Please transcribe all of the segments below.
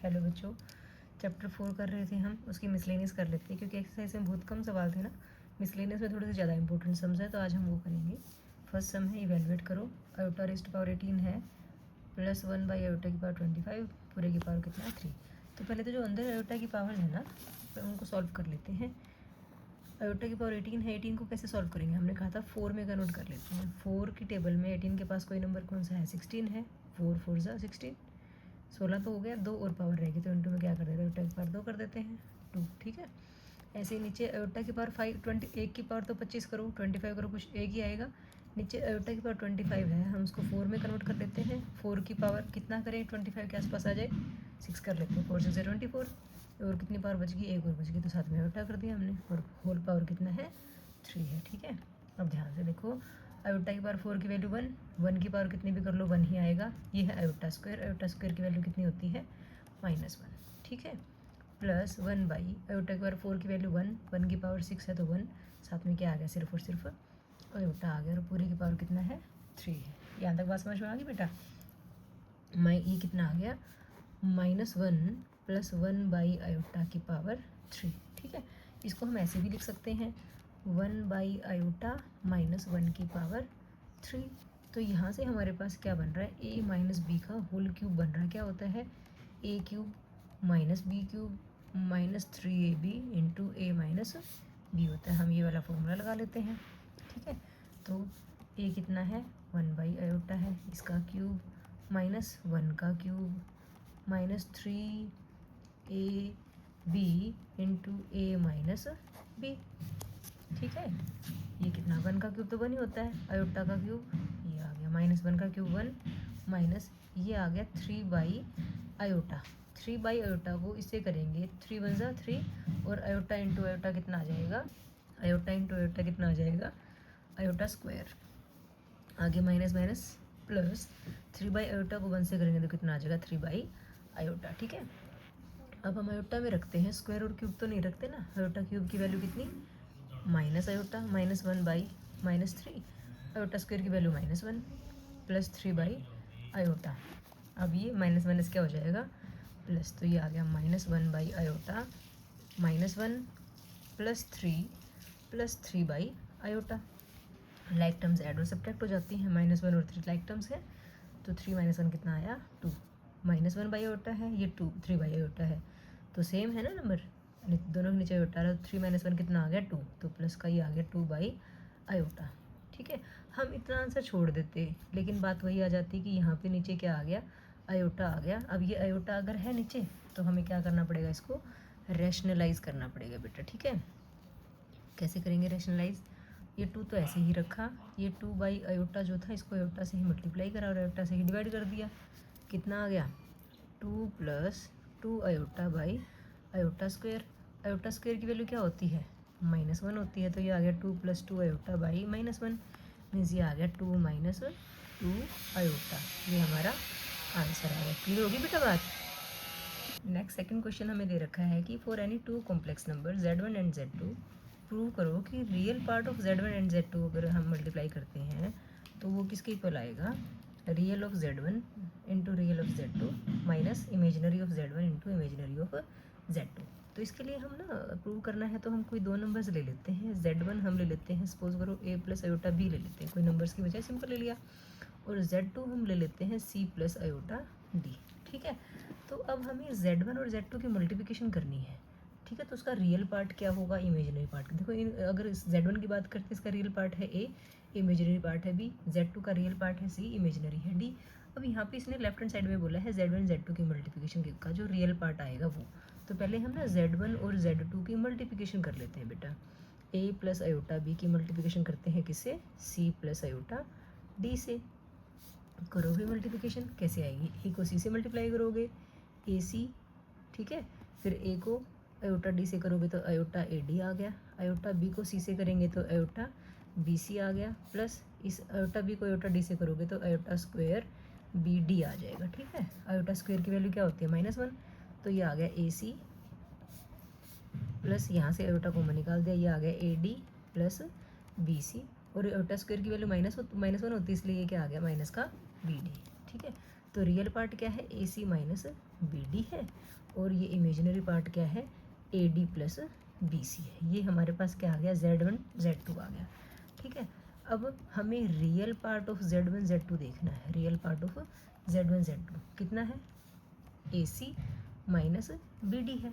Hello बच्चों, chapter 4 कर रहे थे हम, उसकी मिसलेनियस कर लेते हैं क्योंकि एक्सरसाइज में बहुत कम सवाल थे ना। मिसलेनियस में थोड़े से ज़्यादा इंपॉर्टेंट सम्स है तो आज हम वो करेंगे। फर्स्ट सम है इवेलुएट करो। आयोटा रेस्ट पावर 18 है प्लस 1 बाई आयोटा की पावर 25, पूरे की पावर कितना है 3। तो पहले तो जो अंदर आयोटा की पावर है ना तो उनको सॉल्व कर लेते हैं। आयोटा की पावर 18 है, 18 को कैसे सॉल्व करेंगे, हमने कहा था 4 में कन्वर्ट कर लेते हैं। 4 की टेबल में 18 के पास कोई नंबर कौन सा है, 16 है। 4 4 ज़ा 16, 16 तो हो गया, 2 और पावर रहेगी तो इंटू में क्या कर देते हैं, आयोटा की पावर 2 कर देते हैं 2। ठीक है, ऐसे ही नीचे आयोटा की पावर 5 21 की पावर तो 25 करो, 25 करो, कुछ एक ही आएगा। नीचे आयोटा की पावर 25 है, हम उसको 4 में कन्वर्ट कर लेते हैं। 4 की पावर कितना करें, 25 के आसपास आ जाए, 6 कर लेते हैं। 4 6 24 और कितनी पावर बच गई, एक और बच गई तो साथ में आयोटा कर दिया हमने, और होल पावर कितना है 3 है। ठीक है, अब ध्यान से देखो, आयोटा की पावर 4 की वैल्यू 1, 1 की पावर कितनी भी कर लो 1 ही आएगा। ये है आयोटा स्क्वायर, आयोटा स्क्वायर की वैल्यू कितनी होती है -1। ठीक है, प्लस 1 बाई आयोटा की पावर 4 की वैल्यू 1, 1 की पावर 6 है तो 1, साथ में क्या आ गया, सिर्फ और सिर्फ आयोटा आ गया, और पूरी की पावर कितना है 3 है। यहाँ तक बात समझ में आ गई बेटा। ये कितना आ गया -1 प्लस 1 बाई आयोटा की पावर 3। ठीक है, इसको हम ऐसे भी लिख सकते हैं 1 बाई आयोटा -1 की पावर 3। तो यहाँ से हमारे पास क्या बन रहा है, a माइनस बी का होल क्यूब बन रहा है। क्या होता है, a cube minus b cube minus 3ab into a minus b होता है। हम ये वाला फॉर्मूला लगा लेते हैं। ठीक है, तो a कितना है 1 बाई आयोटा है, इसका क्यूब माइनस 1 का cube minus 3ab into a minus B. ठीक है, ये कितना 1 का क्यूब तो 1 ही होता है, आयोटा का क्यूब ये आ गया -1 का क्यूब 1 माइनस ये आ गया 3 बाई आयोटा। 3 बाई आयोटा को इससे करेंगे 3 1 ज़ा 3 और आयोटा इंटू आयोटा कितना आ जाएगा, आयोटा इंटू आयोटा कितना आ जाएगा, आयोटा स्क्वायर। आगे minus minus plus 3 by iota को 1 से करेंगे तो कितना आ जाएगा 3 बाई आयोटा। ठीक है, अब हम आयोटा में रखते हैं, स्क्वायर और क्यूब तो नहीं रखते ना। आयोटा क्यूब की वैल्यू कितनी, minus iota -1 by -3, iota square की वैल्यू -1 प्लस 3 बाई आयोटा। अब ये माइनस माइनस क्या हो जाएगा, प्लस, तो ये आ गया -1 by iota -1 plus 3 by iota. Like terms add और सब्ट्रैक्ट हो जाती हैं, -1 और 3 लाइक टर्म्स है तो 3 - 1 कितना आया 2। -1 बाई आयोटा है, ये 3 बाई आयोटा है तो सेम है ना नंबर, दोनों के नीचे आयोटा रहा, 3 - 1 कितना आ गया 2, तो प्लस का ये आ गया 2 बाई आयोटा। ठीक है, हम इतना आंसर छोड़ देते लेकिन बात वही आ जाती कि यहाँ पे नीचे क्या आ गया, आयोटा आ गया। अब ये आयोटा अगर है नीचे तो हमें क्या करना पड़ेगा, इसको रैशनलाइज करना पड़ेगा बेटा। ठीक है, कैसे करेंगे रैशनलाइज, ये 2 तो ऐसे ही रखा, ये 2 बाई आयोटा जो था इसको आयोटा से ही मल्टीप्लाई करा और आयोटा से ही डिवाइड कर दिया, कितना आ गया 2 plus 2 iota by iota square. Iota square की वैल्यू क्या होती है -1 होती है, तो ये आ गया 2 प्लस 2 आयोटा बाई -1 मीन्स ये आ गया 2 माइनस 2 आयोटा। ये हमारा आंसर आ गया। क्लियर होगी बेटा बात। नेक्स्ट सेकंड क्वेश्चन हमें दे रखा है कि for any 2 complex number z1 and z2 prove करो कि real part of z1 and z2 अगर हम मल्टीप्लाई करते हैं तो वो किसके इक्वल आएगा, real of z1 into real of z2 minus imaginary of z1 into imaginary of z2। तो इसके लिए हम ना प्रूव करना है तो हम कोई 2 नंबर्स ले लेते हैं। z1 हम ले लेते हैं, सपोज करो a प्लस आयोटा b ले लेते हैं, कोई नंबर्स की बजाय सिंपल ले लिया, और z2 हम ले लेते हैं c प्लस आयोटा d। ठीक है, तो अब हमें z1 और z2 की मल्टीप्लिकेशन करनी है। ठीक है, तो उसका रियल पार्ट क्या होगा, इमेजिनरी पार्ट। देखो अगर z1 की बात करते हैं इसका रियल पार्ट है a, इमेजिनरी पार्ट है b, z2 का रियल पार्ट है c, इमेजिनरी है d। अब यहाँ पे इसने लेफ्ट हैंड साइड में बोला है z1 z2 की मल्टीप्लिकेशन का जो रियल पार्ट आएगा वो, तो पहले हम ना z1 और z2 की मल्टीप्लिकेशन कर लेते हैं बेटा। a प्लस आयोटा b की मल्टीप्लिकेशन करते हैं किससे, c प्लस आयोटा d से। करोगे मल्टीप्लिकेशन कैसे आएगी, ए को सी से मल्टीप्लाई करोगे ए सी, ठीक है, फिर ए को आयोटा डी से करोगे तो आयोटा ए डी आ गया, आयोटा बी को सी से करेंगे तो आयोटा बी सी आ गया, प्लस इस आयोटा बी को आयोटा डी से करोगे तो आयोटा स्क्वायर बी डी आ जाएगा। ठीक है, आयोटा स्क्वायर की वैल्यू क्या होती है -1, तो ये आ गया ए सी प्लस यहाँ से आयोटा कॉमन निकाल दिया, ये आ गया a d plus b c, और आयोटा स्क्वायर की वैल्यू -1 होती है इसलिए ये क्या आ गया माइनस का बी डी। ठीक है, तो रियल पार्ट क्या है, a c minus b d है, और ये इमेजिनरी पार्ट क्या है, a d plus b c है। ये हमारे पास क्या आ गया, Z1 Z2 आ गया। ठीक है, अब हमें real part of Z1 Z2 देखना है। Real part of Z1 Z2 कितना है, a c minus b d है।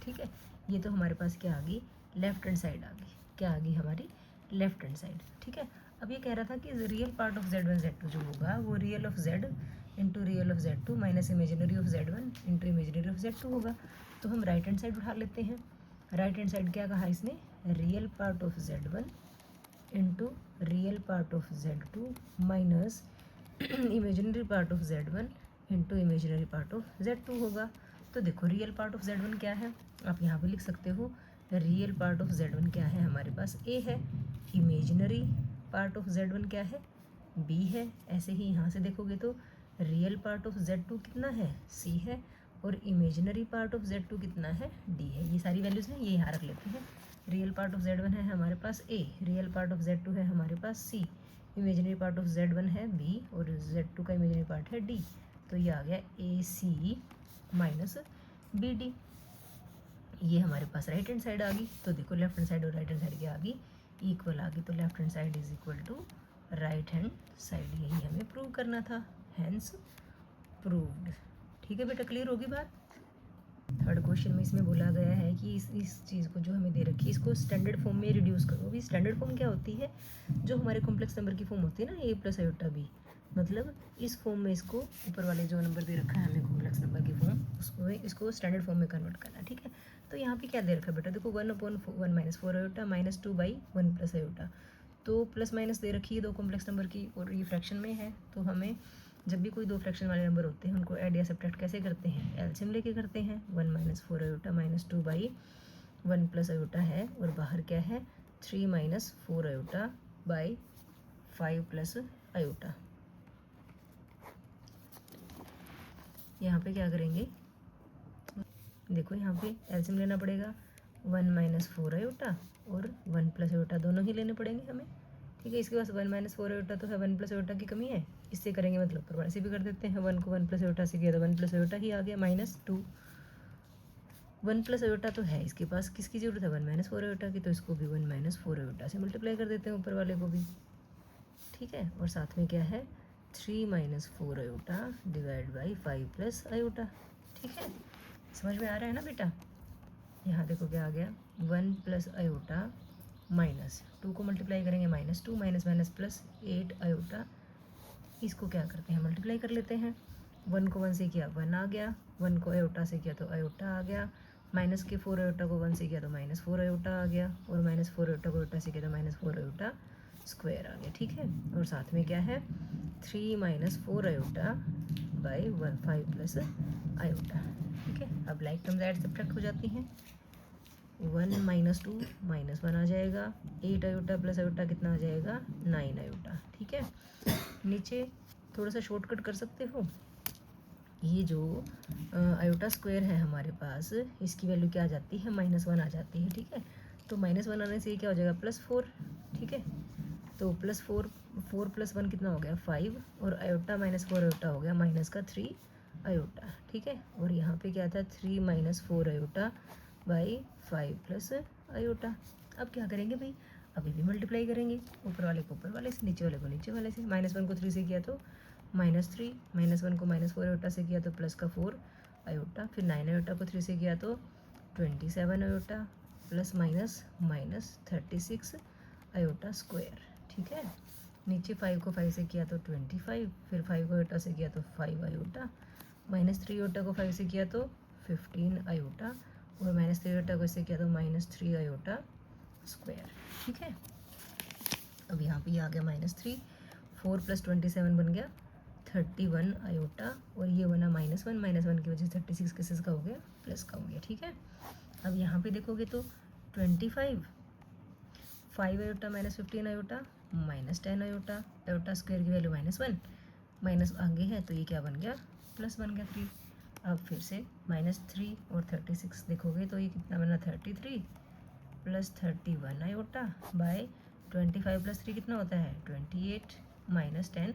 ठीक है, ये तो हमारे पास क्या आ गई, लेफ्ट हैंड साइड आ गई। क्या आ गई हमारी, लेफ्ट हैंड साइड। ठीक है, अब ये कह रहा था कि real part of Z1 Z2 जो होगा वो real of Z into real of Z2 minus imaginary of Z1 into imaginary of Z2 होगा। तो हम राइट हैंड साइड उठा लेते हैं। राइट हैंड साइड क्या कहा इसने, real part of Z1 into real part of Z2 minus imaginary part of Z1 into imaginary part of Z2 होगा। तो देखो रियल पार्ट ऑफ Z1 क्या है, आप यहाँ पे लिख सकते हो रियल पार्ट ऑफ Z1 क्या है, हमारे पास A है। इमेजिनरी पार्ट ऑफ Z1 क्या है, B है। ऐसे ही यहाँ से देखोगे तो रियल पार्ट ऑफ Z2 कितना है, C है, और इमेजिनरी पार्ट ऑफ Z2 कितना है, D है। ये सारी वैल्यूज़ हैं, ये यहाँ रख लेते हैं। रियल पार्ट ऑफ Z1 है हमारे पास A, real part of Z2 है हमारे पास C, imaginary part of Z1 है B, और Z2 का इमेजिनरी पार्ट है D। तो ये आ गया AC माइनस BD। ये हमारे पास राइट हैंड साइड आ गई। तो देखो लेफ्ट हैंड साइड और राइट हैंड साइड क्या आ गई, इक्वल आ गई। तो left hand side is equal to right hand side, यही हमें प्रूव करना था, हैंस प्रूव्ड। ठीक है बेटा, क्लियर होगी बात। थर्ड क्वेश्चन में इसमें बोला गया है कि इस चीज़ को जो हमें दे रखी है इसको स्टैंडर्ड फॉर्म में रिड्यूस करो। अभी स्टैंडर्ड फॉर्म क्या होती है, जो हमारे कॉम्प्लेक्स नंबर की फॉर्म होती है ना, ए प्लस आयोटा बी, मतलब इस फॉर्म में इसको ऊपर वाले जो नंबर दे रखा है हमें कॉम्प्लेक्स नंबर की फॉर्म, उसको इसको स्टैंडर्ड फॉर्म में कन्वर्ट करना। ठीक है, तो यहाँ पे क्या दे रखा है बेटा, देखो 1/1 minus 4 iota minus 2/1 plus iota. तो प्लस माइनस दे रखी है दो कॉम्प्लेक्स नंबर की, और ये फ्रैक्शन में है। तो हमें जब भी कोई दो फ्रैक्शन वाले नंबर होते हैं उनको ऐड या सब्ट्रैक्ट कैसे करते हैं, एलसीएम लेके करते हैं। 1 minus 4 iota minus 2/1 plus iota है, और बाहर क्या है 3 minus 4 iota by 5 plus iota. यहाँ पे क्या करेंगे, देखो यहाँ पे एलसीएम लेना पड़ेगा। 1 माइनस 4 आयोटा और 1 प्लस आयोटा दोनों ही लेने पड़ेंगे हमें। ठीक है, इसके पास 1 माइनस 4 आयोटा तो है, 1 प्लस आयोटा की कमी है, इससे करेंगे मतलब ऊपर वाले से भी कर देते हैं। 1 को 1 प्लस आयोटा से किया तो 1 प्लस आयोटा ही आ गया माइनस 2। 1 प्लस आयोटा तो है इसके पास, किसकी जरूरत है 1 माइनस 4 आयोटा की, तो इसको भी 1 माइनस 4 आयोटा से मल्टीप्लाई कर देते हैं ऊपर वाले को भी। ठीक है, और साथ में क्या है 3 minus 4 iota divide by 5 plus iota. ठीक है, समझ में आ रहा है ना बेटा। यहाँ देखो क्या आ गया 1 प्लस आयोटा माइनस 2 को मल्टीप्लाई करेंगे minus 2, minus minus plus 8 iota. इसको क्या करते हैं मल्टीप्लाई कर लेते हैं। 1 को 1 से किया 1 आ गया, 1 को आयोटा से किया तो आयोटा आ गया, माइनस के 4 आयोटा को 1 से किया तो माइनस 4 आयोटा आ गया, और माइनस 4 आयोटा को आयोटा से किया तो माइनस 4 आयोटा स्क्वायर आ गया। ठीक है, और साथ में क्या है 3 minus 4 iota by 5 plus iota. ठीक है, अब लाइक टर्म्स ऐड सब्ट्रैक्ट हो जाती हैं। 1 माइनस 2 माइनस 1 आ जाएगा, 8 आयोटा प्लस आयोटा कितना आ जाएगा 9 आयोटा। ठीक है, नीचे थोड़ा सा शॉर्टकट कर सकते हो। ये जो आयोटा स्क्वायर है हमारे पास, इसकी वैल्यू क्या आ जाती है -1 आ जाती है। ठीक है, तो -1 आने से ये क्या हो जाएगा +4। ठीक है, तो +4 4 + 1 कितना हो गया 5, और आयोटा -4 आयोटा हो गया -3 आयोटा। ठीक है, और यहाँ पे क्या था 3 minus 4 iota by 5 plus iota. अब क्या करेंगे भाई, अभी भी मल्टीप्लाई करेंगे, ऊपर वाले को ऊपर वाले से, नीचे वाले को नीचे वाले से। -1 को 3 से किया तो -3, -1 को -4 आयोटा से किया तो प्लस का 4 आयोटा, फिर 9 आयोटा को 3 से किया तो 27 iota, plus minus -36 iota square. ठीक है, नीचे 5 को 5 से किया तो 25, फिर 5 को आयोटा से किया तो 5 आयोटा, -3 आयोटा को 5 से किया तो 15 आयोटा, और -3 आयोटा को इससे किया तो -3 आयोटा स्क्वायर। ठीक है, अब यहाँ पे आ गया -3, 4 + 27 बन गया 31 आयोटा, और ये बना -1 की वजह से 36 किस का हो गया प्लस का हो गया। ठीक है, अब यहाँ पे देखोगे तो 25, 5 iota -15 iota -10 iota, iota square की वैल्यू -1, माइनस आगे है तो ये क्या बन गया प्लस बन गया 3। अब फिर से -3 और 36 देखोगे तो ये कितना बना 33 प्लस 31 आयोटा बाय 25 + 3 कितना होता है 28 -10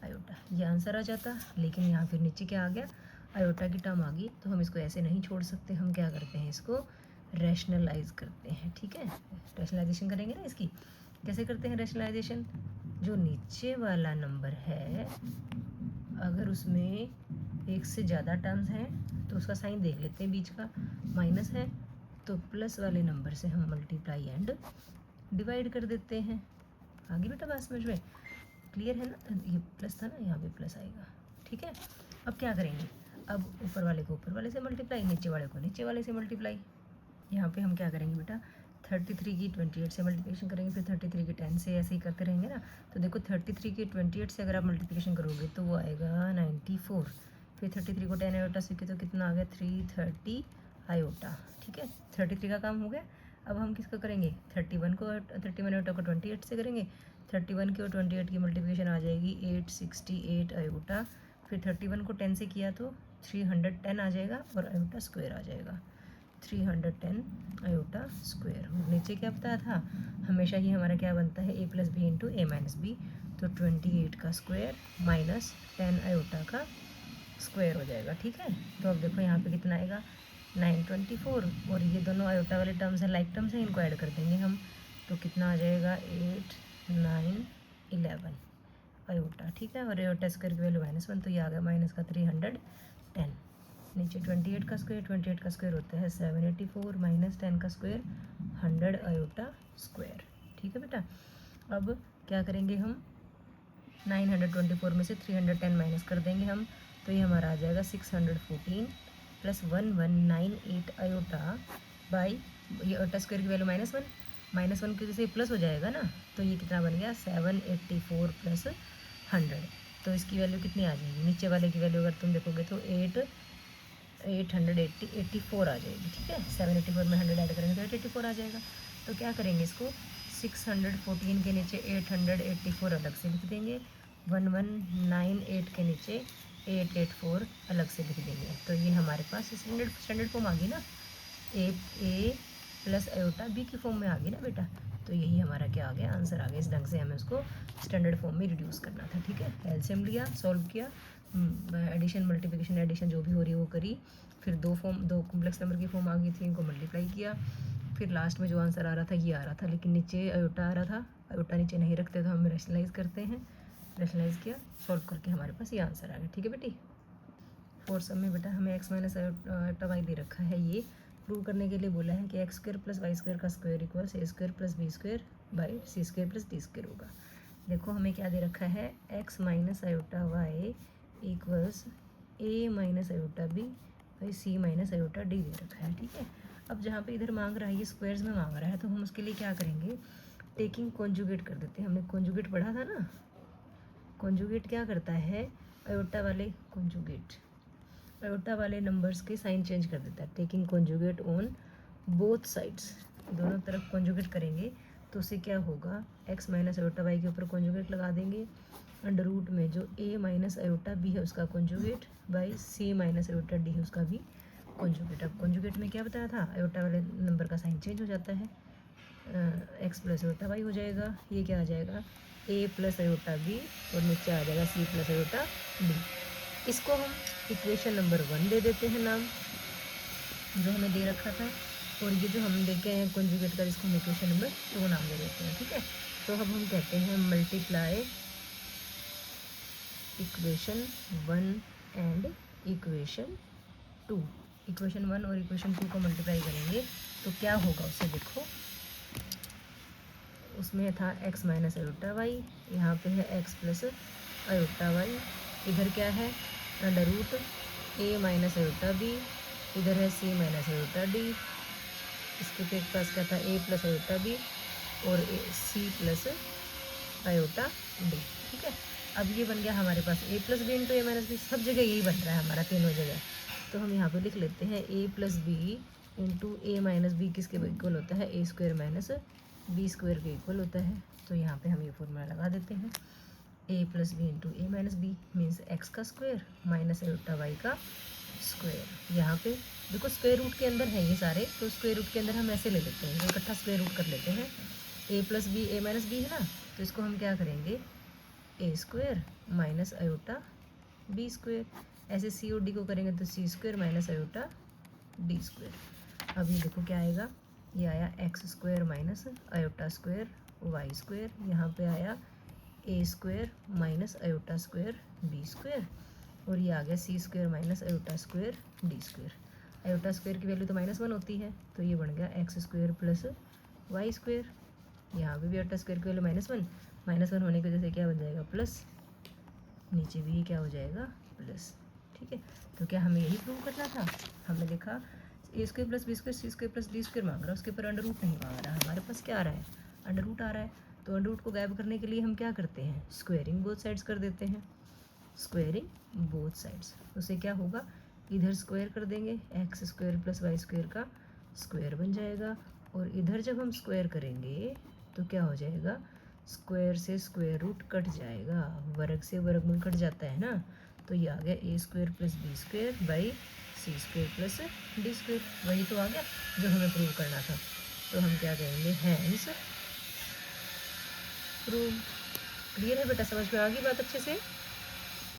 आयोटा, ये आंसर आ जाता। लेकिन यहाँ फिर नीचे क्या आ गया, आयोटा की टर्म आ गई। तो हम इसको ऐसे नहीं छोड़ सकते, हम क्या करते हैं, इसको रैशनलाइज करते हैं। ठीक है, रैशनलाइजेशन करेंगे ना इसकी। कैसे करते हैं रैशनलाइजेशन, जो नीचे वाला नंबर है अगर उसमें एक से ज़्यादा टर्म्स हैं तो उसका साइन देख लेते हैं, बीच का माइनस है तो प्लस वाले नंबर से हम मल्टीप्लाई एंड डिवाइड कर देते हैं। आगे बेटा बात समझ में क्लियर है ना, ये प्लस था ना, यहाँ पे प्लस आएगा। ठीक है, अब क्या करेंगे, अब ऊपर वाले को ऊपर वाले से मल्टीप्लाई, नीचे वाले को नीचे वाले से मल्टीप्लाई। यहाँ पे हम क्या करेंगे बेटा, 33 की 28 से मल्टीप्लिकेशन करेंगे, फिर 33 की 10 से, ऐसे ही करते रहेंगे ना। तो देखो 33 की 28 से अगर आप मल्टीप्लिकेशन करोगे तो वो आएगा 94, फिर 33 को 10 आयोटा सीखे तो कितना आ गया 330 आयोटा। ठीक है, 33 का काम हो गया। अब हम किसका करेंगे, 31 आयोटा को 28 से करेंगे, 31 की और 28 की मल्टीप्लिकेशन आ जाएगी 868 आयोटा। फिर 31 को 10 से किया तो 310 आ जाएगा और आयोटा स्क्वायर आ जाएगा, 310 आयोटा स्क्वायर। नीचे क्या बताया था, हमेशा ही हमारा क्या बनता है, a plus b into a minus b. तो 28 का स्क्वायर माइनस 10 आयोटा का स्क्वायर हो जाएगा। ठीक है, तो अब देखो यहाँ पे कितना आएगा 924, और ये दोनों आयोटा वाले टर्म्स हैं, लाइक टर्म्स हैं, इनको ऐड कर देंगे हम। तो कितना आ जाएगा 8 9 11 आयोटा। ठीक है, और आयोटा स्क्वायर की वैल्यू -1, तो ये आ गया माइनस का 310। नीचे 28 का स्क्वायर, 28 का स्क्वायर होता है 784 माइनस 10 का स्क्वायर 100 आयोटा स्क्वायर। ठीक है बेटा, अब क्या करेंगे हम, 924 में से 310 माइनस कर देंगे हम, तो ये हमारा आ जाएगा 614 प्लस 1198 आयोटा बाई, ये आयोटा स्क्वायर की वैल्यू -1 की जैसे प्लस हो जाएगा ना, तो ये कितना बन गया 784 प्लस 100। तो इसकी वैल्यू कितनी आ जाएगी, नीचे वाले की वैल्यू अगर तुम देखोगे तो 884 आ जाएगी। ठीक है, 784 में 100 ऐड करेंगे तो 884 आ जाएगा। तो क्या करेंगे इसको, 614 के नीचे 884 अलग से लिख देंगे, 1198 के नीचे 884 अलग से लिख देंगे। तो ये हमारे पास स्टैंडर्ड फॉर्म आ गई ना, ए प्लस आयोटा बी की फॉर्म में आ गई ना बेटा। तो यही हमारा क्या आ गया, आंसर आ गया। इस ढंग से हमें उसको स्टैंडर्ड फॉर्म में रिड्यूस करना था। ठीक है, एलसीएम लिया, सॉल्व किया, एडिशन मल्टीप्लिकेशन एडिशन जो भी हो रही है वो करी, फिर दो कॉम्प्लेक्स नंबर की फॉर्म आ गई थी, इनको मल्टीप्लाई किया, फिर लास्ट में जो आंसर आ रहा था ये आ रहा था, लेकिन नीचे आयोटा आ रहा था, आयोटा नीचे नहीं रखते तो हम रैशनलाइज करते हैं, रैशनलाइज किया, सॉल्व करके हमारे पास ये आंसर आ गया। ठीक है बेटी, फोर्थ सम में बेटा हमें x minus iota why they रखा है, ये प्रूव करने के लिए बोला है कि x square plus y square का square equals a square plus b square by c square plus d square होगा। देखो हमें क्या दे रखा है, x minus iota y equals a minus iota b by c minus iota d दे रखा है। ठीक है, अब जहाँ पे इधर मांग रहा है ये स्क्वायर्स में मांग रहा है, तो हम उसके लिए क्या करेंगे, टेकिंग कॉन्जुगेट कर देते हैं। हमने कॉन्जुगेट पढ़ा था ना, कॉन्जुगेट क्या करता है, आयोटा वाले नंबर्स के साइन चेंज कर देता है। Taking conjugate on both sides, दोनों तरफ कॉन्जुगेट करेंगे तो उससे क्या होगा, x माइनस आयोटा वाई के ऊपर कॉन्जुगेट लगा देंगे, अंडर रूट में जो a माइनस आयोटा बी है उसका conjugate by c minus iota D है उसका भी कॉन्जुगेट। अब कॉन्जुगेट में क्या बताया था, आयोटा वाले नंबर का साइन चेंज हो जाता है, x प्लस आयोटा वाई हो जाएगा, ये क्या आ जाएगा a प्लस आयोटा बी, और नीचे आ जाएगा c प्लस आयोटा डी। इसको हम इक्वेशन नंबर 1 दे देते हैं नाम, जो हमें दे रखा था, और ये जो हम देखे हैं कॉन्जुगेट का, इसको हम इक्वेशन नंबर 2 नाम दे देते हैं। ठीक है, तो अब हम कहते हैं multiply equation 1 and equation 2। Equation 1 और इक्वेशन 2 को मल्टीप्लाई करेंगे तो क्या होगा उससे देखो, उसमें था x माइनस आयोटा वाई, यहाँ पे है x प्लस आयोटा वाई, इधर क्या है under root a minus iota b, इधर है c माइनस आयोटा डी, इसके पास क्या था a प्लस आयोटा बी और c प्लस आयोटा डी। ठीक है, अब ये बन गया हमारे पास a plus b into a minus b, सब जगह यही बन रहा है हमारा, तीनों जगह। तो हम यहाँ पे लिख लेते हैं a plus b into a minus b किसके इक्वल होता है, a square minus b square के इक्वल होता है। तो यहाँ पे हम ये फॉर्मूला लगा देते हैं, a plus b into a minus b means x का स्क्वायर माइनस आयोटा वाई का स्क्वायर। यहाँ पे देखो स्क्वायर रूट के अंदर है ये सारे, तो स्क्वायर रूट के अंदर हम ऐसे ले लेते हैं, इकट्ठा स्क्वायर रूट कर लेते हैं। a plus b a minus b है ना, तो इसको हम क्या करेंगे, a square minus iota b square. ऐसे सी और डी को करेंगे तो c square minus iota d square. अब ये देखो क्या आएगा, ये आया x square minus iota square y square. यहाँ पे आया a square minus iota square b square. और ये आ गया c square minus iota square d square. Iota square की वैल्यू तो -1 होती है, तो ये बन गया x square plus y square. यहाँ पे भी आयोटा स्क्वायर की वैल्यू -1 होने की वजह से क्या बन जाएगा प्लस, नीचे भी ये क्या हो जाएगा प्लस। ठीक है, तो क्या हमें यही प्रूव करना था। हमने देखा ए स्क्वायर प्लस बी स्क्वायर सी स्क्वायर प्लस डी स्क्वायर मांग रहा है, उसके ऊपर अंडर रूट नहीं मांग रहा, हमारे पास क्या आ रहा है अंडर रूट आ रहा है। तो अंडर रूट को गायब करने के लिए हम क्या करते हैं, स्क्वायरिंग बोथ साइड्स कर देते हैं। स्क्वायरिंग बोथ साइड्स, उससे क्या होगा, इधर स्क्वायर कर देंगे, x square plus y square का स्क्वायर बन जाएगा। और इधर जब हम स्क्वायर करेंगे तो क्या हो जाएगा, स्क्वायर से स्क्वायर रूट कट जाएगा, वर्ग से वर्गमूल कट जाता है ना। तो ये आ गया a square plus b square by c square plus d square. वही तो आ गया जो हमें प्रूव करना था। तो हम क्या कहेंगे, हैंस प्रूव। क्लियर है बेटा, समझ में आ गई बात अच्छे से।